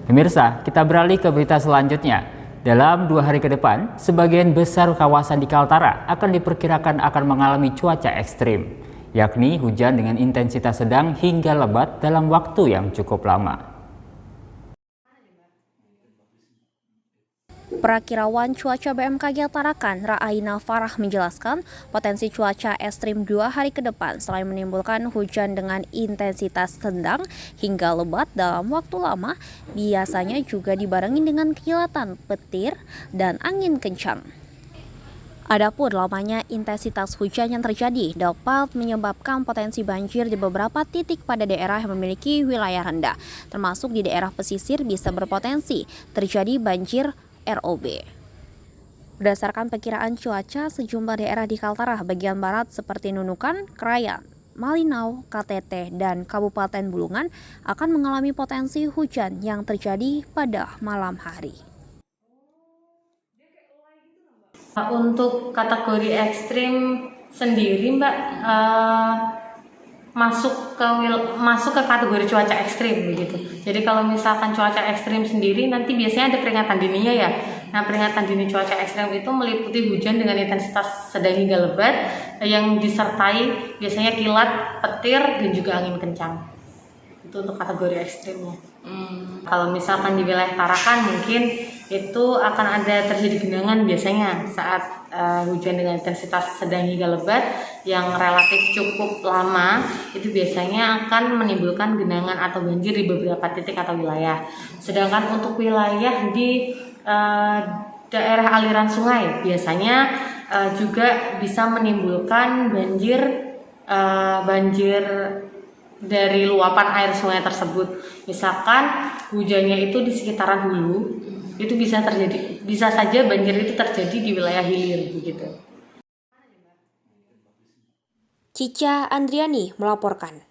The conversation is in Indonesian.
Pemirsa, kita beralih ke berita selanjutnya. Dalam 2 hari ke depan, sebagian besar kawasan di Kaltara akan diperkirakan akan mengalami cuaca ekstrim, yakni hujan dengan intensitas sedang hingga lebat dalam waktu yang cukup lama. Perakirawan cuaca BMKG Tarakan, Ra'aina Farah menjelaskan, potensi cuaca ekstrim 2 hari ke depan selain menimbulkan hujan dengan intensitas sedang hingga lebat dalam waktu lama, biasanya juga dibarengi dengan kilatan, petir, dan angin kencang. Adapun lamanya intensitas hujan yang terjadi dapat menyebabkan potensi banjir di beberapa titik pada daerah yang memiliki wilayah rendah, termasuk di daerah pesisir bisa berpotensi terjadi banjir ROB. Berdasarkan perkiraan cuaca, sejumlah daerah di Kaltara bagian barat seperti Nunukan, Krayan, Malinau, KTT, dan Kabupaten Bulungan akan mengalami potensi hujan yang terjadi pada malam hari. Untuk kategori ekstrim sendiri, Mbak, masuk ke kategori cuaca ekstrim begitu. Jadi kalau misalkan cuaca ekstrim sendiri nanti biasanya ada peringatan dininya ya. Nah, peringatan dini cuaca ekstrim itu meliputi hujan dengan intensitas sedang hingga lebat yang disertai biasanya kilat, petir, dan juga angin kencang. Itu untuk kategori ekstrimnya. Kalau misalkan di wilayah Tarakan mungkin itu akan ada terjadi genangan biasanya saat hujan dengan intensitas sedang hingga lebat yang relatif cukup lama, itu biasanya akan menimbulkan genangan atau banjir di beberapa titik atau wilayah. Sedangkan untuk wilayah di daerah aliran sungai biasanya juga bisa menimbulkan banjir dari luapan air sungai tersebut. Misalkan hujannya itu di sekitaran hulu, itu bisa saja banjir itu terjadi di wilayah hilir begitu. Cica Andriani melaporkan.